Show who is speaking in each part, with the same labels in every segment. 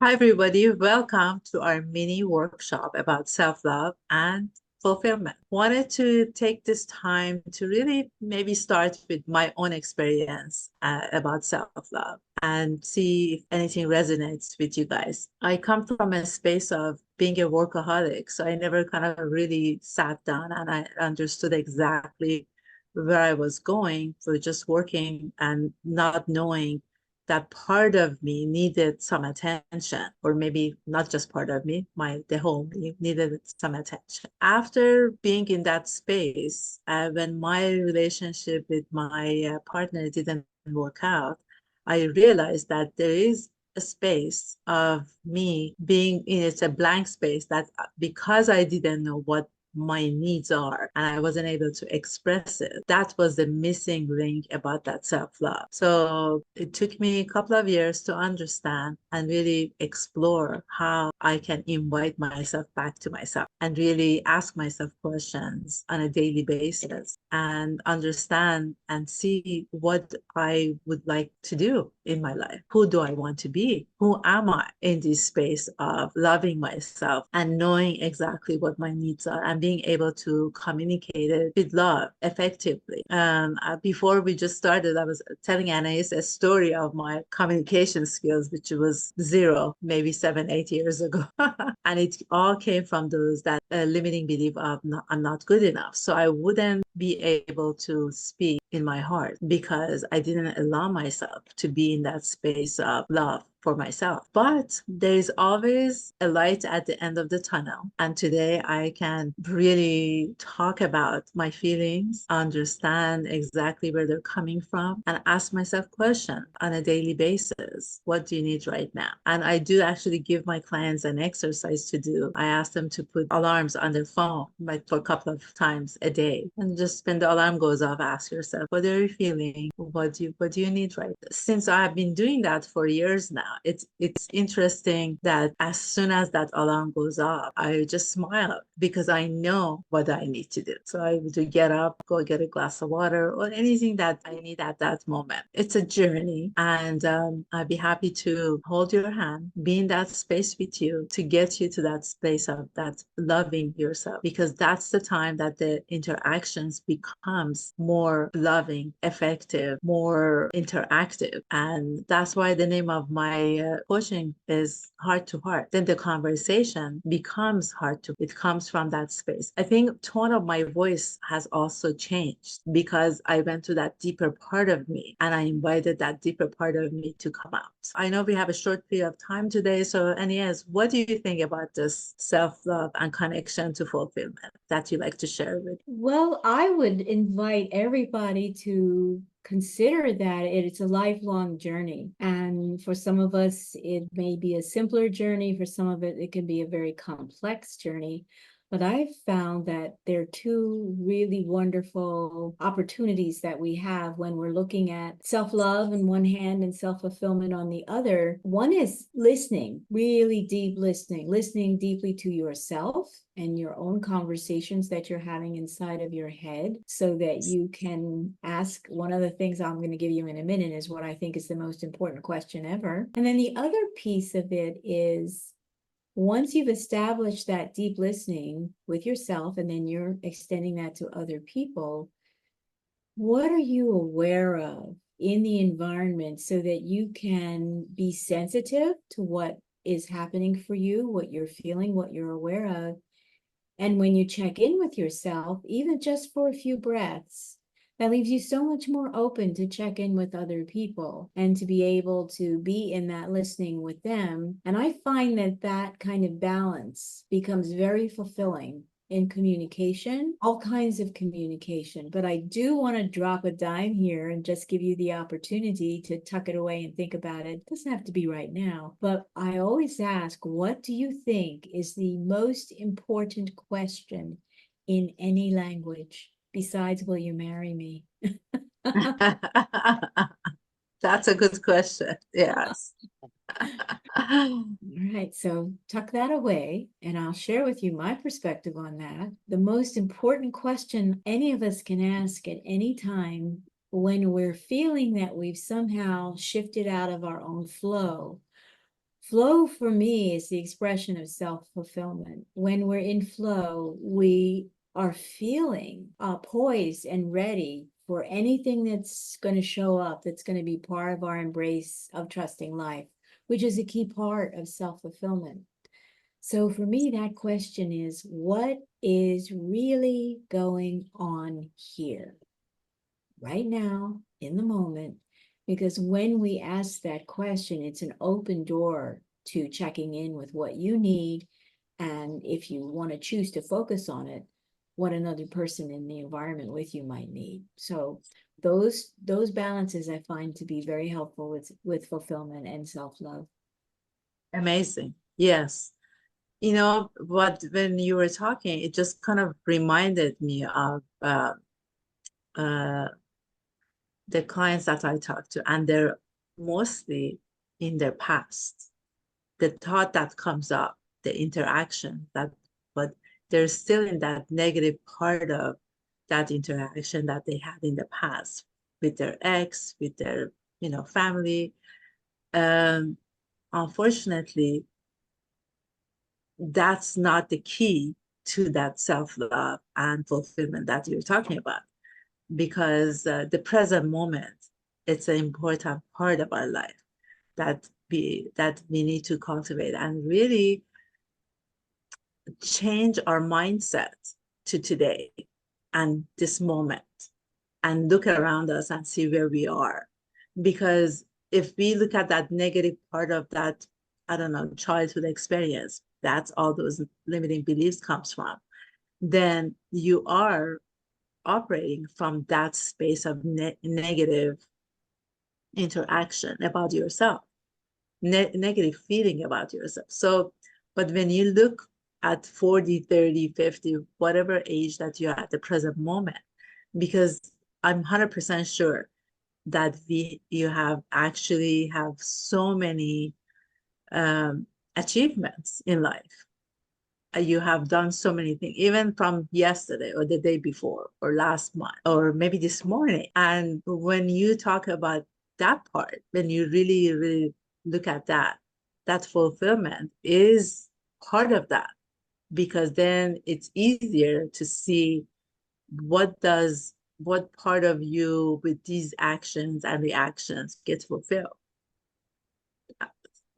Speaker 1: Hi, everybody. Welcome to our mini workshop about self-love and fulfillment. Wanted to take this time to really maybe start with my own experience about self-love and see if anything resonates with you guys. I come from a space of being a workaholic, so I never kind of really sat down and I understood exactly where I was going for just working and not knowing that part of me needed some attention, or maybe not just part of me, the whole me needed some attention. After being in that space, when my relationship with my partner didn't work out, I realized that there is a space of me being in it's a blank space that because I didn't know what my needs are and I wasn't able to express it. That was the missing link about that self-love. So it took me a couple of years to understand and really explore how I can invite myself back to myself and really ask myself questions on a daily basis and understand and see what I would like to do in my life. Who do I want to be? Who am I in this space of loving myself and knowing exactly what my needs are and being able to communicate it with love effectively. Before we just started, I was telling Anaiis a story of my communication skills, which was zero, maybe 7, 8 years ago. And it all came from those that limiting belief of I'm not good enough. So I wouldn't be able to speak in my heart because I didn't allow myself to be in that space of love for myself. But there's always a light at the end of the tunnel. And today I can really talk about my feelings, understand exactly where they're coming from, and ask myself questions on a daily basis. What do you need right now? And I do actually give my clients an exercise to do. I ask them to put alarms on their phone, like for a couple of times a day. And just when the alarm goes off, ask yourself, what are you feeling? What do you need right now? Since I have been doing that for years now, it's interesting that as soon as that alarm goes off, I just smile because I know what I need to do. So I would get up, go get a glass of water, or anything that I need at that moment. It's a journey, and I'd be happy to hold your hand, be in that space with you to get you to that space of that loving yourself, because that's the time that the interactions becomes more loving, effective, more interactive. And that's why the name of my coaching is heart to heart. Then the conversation becomes heart to, it comes from that space. I think tone of my voice has also changed because I went to that deeper part of me and I invited that deeper part of me to come out. I know we have a short period of time today. So Anaiis, what do you think about this self-love and connection to fulfillment that you like to share with?
Speaker 2: Well, I would invite everybody to consider that it's a lifelong journey. And for some of us, it may be a simpler journey. For some of it can be a very complex journey. But I've found that there are two really wonderful opportunities that we have when we're looking at self-love on one hand and self-fulfillment on the other. One is listening, really deep listening, listening deeply to yourself and your own conversations that you're having inside of your head so that you can ask. One of the things I'm going to give you in a minute is what I think is the most important question ever. And then the other piece of it is once you've established that deep listening with yourself and then you're extending that to other people, what are you aware of in the environment so that you can be sensitive to what is happening for you, what you're feeling, what you're aware of? And when you check in with yourself, even just for a few breaths, that leaves you so much more open to check in with other people and to be able to be in that listening with them. And I find that that kind of balance becomes very fulfilling in communication, all kinds of communication. But I do want to drop a dime here and just give you the opportunity to tuck it away and think about it. It doesn't have to be right now, but I always ask, what do you think is the most important question in any language besides, will you marry me?
Speaker 1: That's a good question. Yes.
Speaker 2: All right, so tuck that away, and I'll share with you my perspective on that. The most important question any of us can ask at any time when we're feeling that we've somehow shifted out of our own flow Flow for me is the expression of self-fulfillment. When we're in flow, we are feeling poised and ready for anything that's going to show up, that's going to be part of our embrace of trusting life, which is a key part of self-fulfillment. So for me, that question is, what is really going on here, right now, in the moment? Because when we ask that question, it's an open door to checking in with what you need. And if you want to choose to focus on it, what another person in the environment with you might need. So those balances I find to be very helpful with fulfillment and self-love.
Speaker 1: Amazing. Yes. You know, what when you were talking, it just kind of reminded me of uh, the clients that I talk to, and they're mostly in their past. The thought that comes up, the interaction that, but they're still in that negative part of that interaction that they had in the past with their ex, with their, family. Um, Unfortunately, that's not the key to that self-love and fulfillment that you're talking about, because the present moment, it's an important part of our life that we need to cultivate and really change our mindset to today and this moment, and look around us and see where we are. Because if we look at that negative part of that, I don't know, childhood experience, that's all those limiting beliefs comes from, then you are operating from that space of negative interaction about yourself, negative feeling about yourself. So, but when you look at 40, 30, 50, whatever age that you're at the present moment, because I'm 100% sure that you have actually have so many achievements in life. You have done so many things, even from yesterday or the day before or last month or maybe this morning. And when you talk about that part, when you really, really look at that, that fulfillment is part of that, because then it's easier to see what part of you with these actions and reactions gets fulfilled.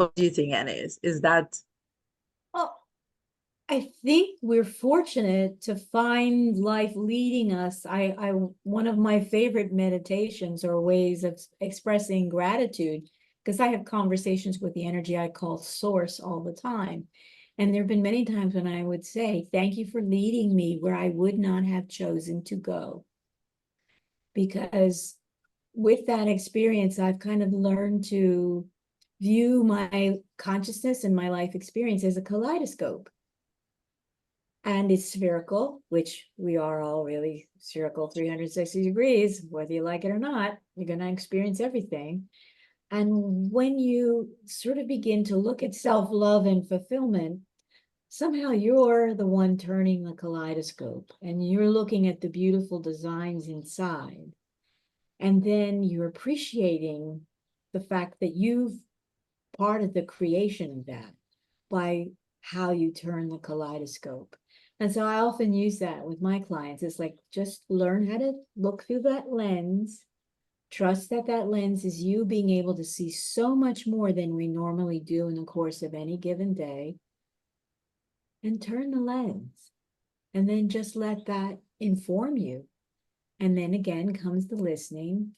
Speaker 1: What do you think, Anaiis? Is that
Speaker 2: Oh, I think we're fortunate to find life leading us. One of my favorite meditations or ways of expressing gratitude, because I have conversations with the energy I call source all the time. And there have been many times when I would say, thank you for leading me where I would not have chosen to go. Because with that experience, I've kind of learned to view my consciousness and my life experience as a kaleidoscope. And it's spherical, which we are all really spherical 360 degrees, whether you like it or not, you're going to experience everything. And when you sort of begin to look at self-love and fulfillment, somehow you're the one turning the kaleidoscope and you're looking at the beautiful designs inside. And then you're appreciating the fact that you've part of the creation of that by how you turn the kaleidoscope. And so I often use that with my clients. It's like, just learn how to look through that lens. Trust that that lens is you being able to see so much more than we normally do in the course of any given day. And turn the lens. And then just let that inform you. And then again comes the listening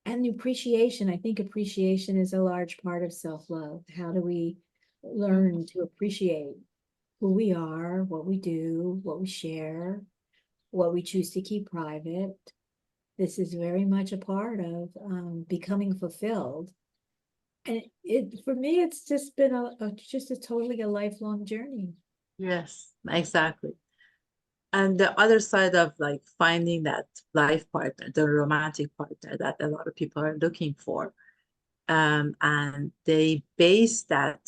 Speaker 2: and the appreciation. I think appreciation is a large part of self-love. How do we learn to appreciate who we are, what we do, what we share, what we choose to keep private? This is very much a part of becoming fulfilled. And for me, it's just been just a totally a lifelong journey.
Speaker 1: yes, exactly. And the other side of like finding that life partner, the romantic partner that a lot of people are looking for, and they base that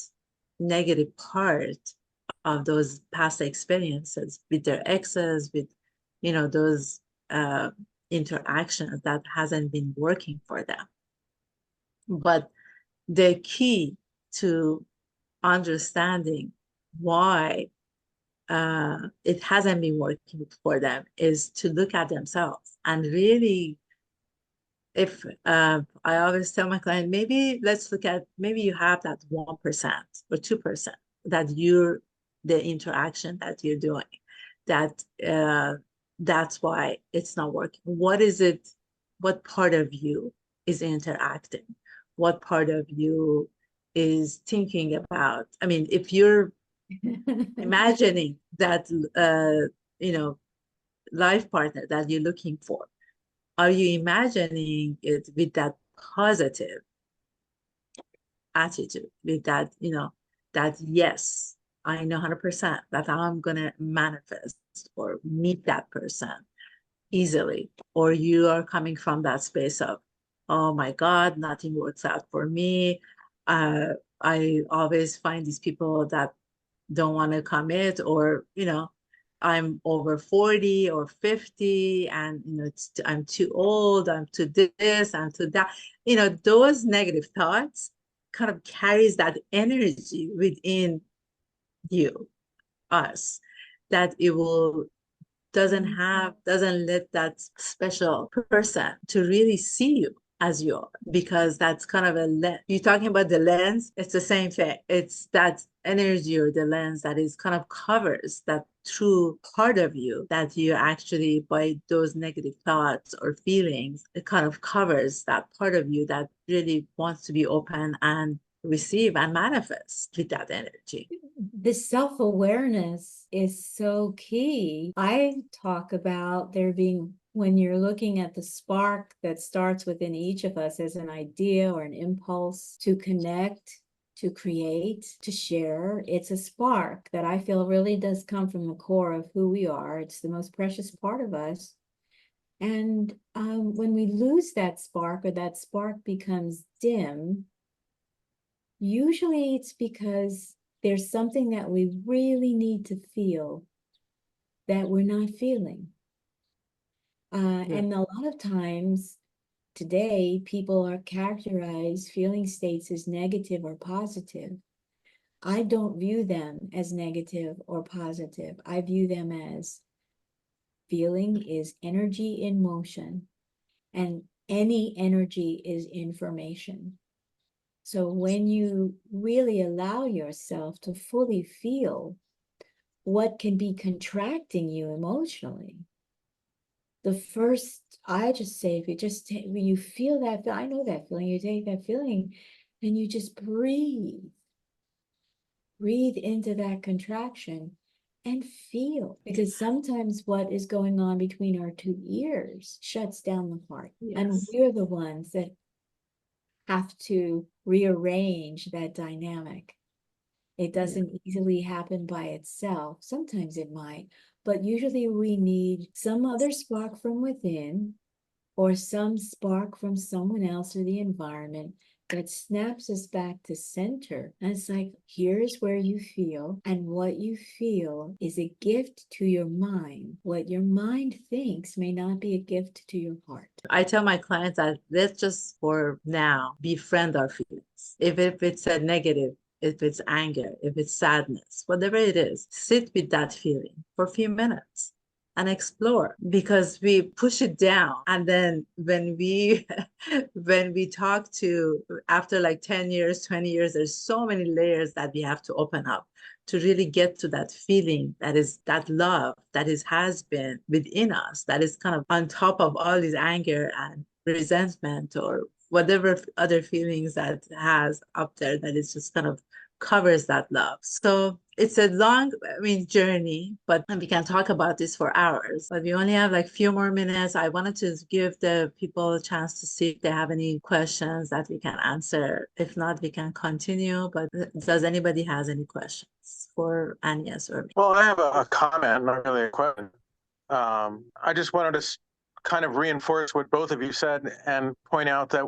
Speaker 1: negative part of those past experiences with their exes, with those uh, interactions that hasn't been working for them. But the key to understanding why it hasn't been working for them is to look at themselves and really, if I always tell my client, maybe let's look at, maybe you have that 1% or 2% that you're, the interaction that you're doing, that that's why it's not working. What is it? What part of you is interacting? What part of you is thinking about? I mean, if you're imagining that you know, life partner that you're looking for, are you imagining it with that positive attitude, with that, you know, that yes, I know 100% that I'm gonna manifest or meet that person easily? Or you are coming from that space of, oh my God, nothing works out for me. uh, I always find these people that don't want to commit, or you know, I'm over 40 or 50, and you know, I'm too old, I'm too this, I'm too that. You know, those negative thoughts kind of carries that energy within you, us, that it will, doesn't let that special person to really see you as you are, because that's kind of a lens. You're talking about the lens, it's the same thing. It's that energy or the lens that is kind of covers that true part of you, that you actually, by those negative thoughts or feelings, it kind of covers that part of you that really wants to be open and receive and manifest with that energy.
Speaker 2: This self-awareness is so key. I talk about there being, when you're looking at the spark that starts within each of us as an idea or an impulse to connect, to create, to share, it's a spark that I feel really does come from the core of who we are. It's the most precious part of us. And when we lose that spark, or that spark becomes dim, usually it's because there's something that we really need to feel that we're not feeling.
Speaker 1: Yeah.
Speaker 2: And a lot of times today, people are characterized feeling states as negative or positive. I don't view them as negative or positive. I view them as feeling is energy in motion, and any energy is information. So when you really allow yourself to fully feel what can be contracting you emotionally, the first, I just say, if you just take, when you feel that, I know that feeling, you take that feeling and you just breathe into that contraction and feel. Because sometimes what is going on between our two ears shuts down the heart. And
Speaker 1: Yes.
Speaker 2: we're the ones that have to rearrange that dynamic. It
Speaker 1: Yeah.
Speaker 2: doesn't easily happen by itself. Sometimes it might, but usually we need some other spark from within, or some spark from someone else or the environment, that snaps us back to center. And it's like, here's where you feel, and what you feel is a gift to your mind. What your mind thinks may not be a gift to your heart.
Speaker 1: I tell my clients that let's just, for now, befriend our feelings. If it's a negative, if it's anger, if it's sadness, whatever it is, sit with that feeling for a few minutes and explore, because we push it down. And then when we when we talk to, after like 10 years, 20 years, there's so many layers that we have to open up to really get to that feeling, that is that love that is has been within us, that is kind of on top of all this anger and resentment or whatever other feelings that has up there, that is just kind of covers that love. So it's a long, I mean, journey, but we can talk about this for hours. But we only have like a few more minutes. I wanted to give the people a chance to see if they have any questions that we can answer. If not, we can continue. But does anybody has any questions for Anaiis or me?
Speaker 3: Well, I have a comment, not really a question. I just wanted to kind of reinforce what both of you said and point out that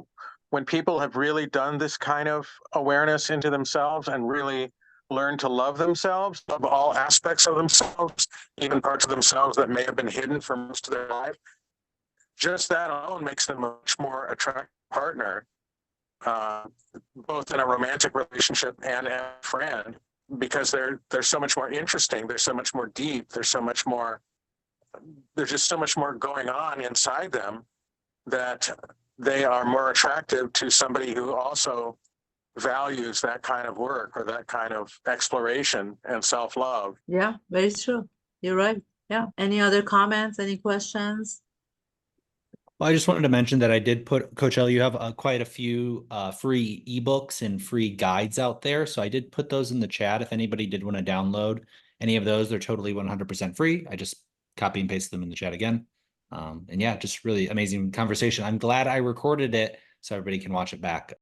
Speaker 3: when people have really done this kind of awareness into themselves and really learned to love themselves, love all aspects of themselves, even parts of themselves that may have been hidden for most of their life, just that alone makes them a much more attractive partner both in a romantic relationship and as a friend, because they're so much more interesting. They're so much more deep. There's just so much more going on inside them that they are more attractive to somebody who also values that kind of work or that kind of exploration and self-love.
Speaker 1: Yeah, very true. You're right. Yeah. Any other comments? Any questions?
Speaker 4: Well, I just wanted to mention that I did put, Coach Elle, you have quite a few free ebooks and free guides out there. So I did put those in the chat. If anybody did want to download any of those, they're totally 100% free. I just copy and paste them in the chat again. And yeah, just really amazing conversation. I'm glad I recorded it so everybody can watch it back.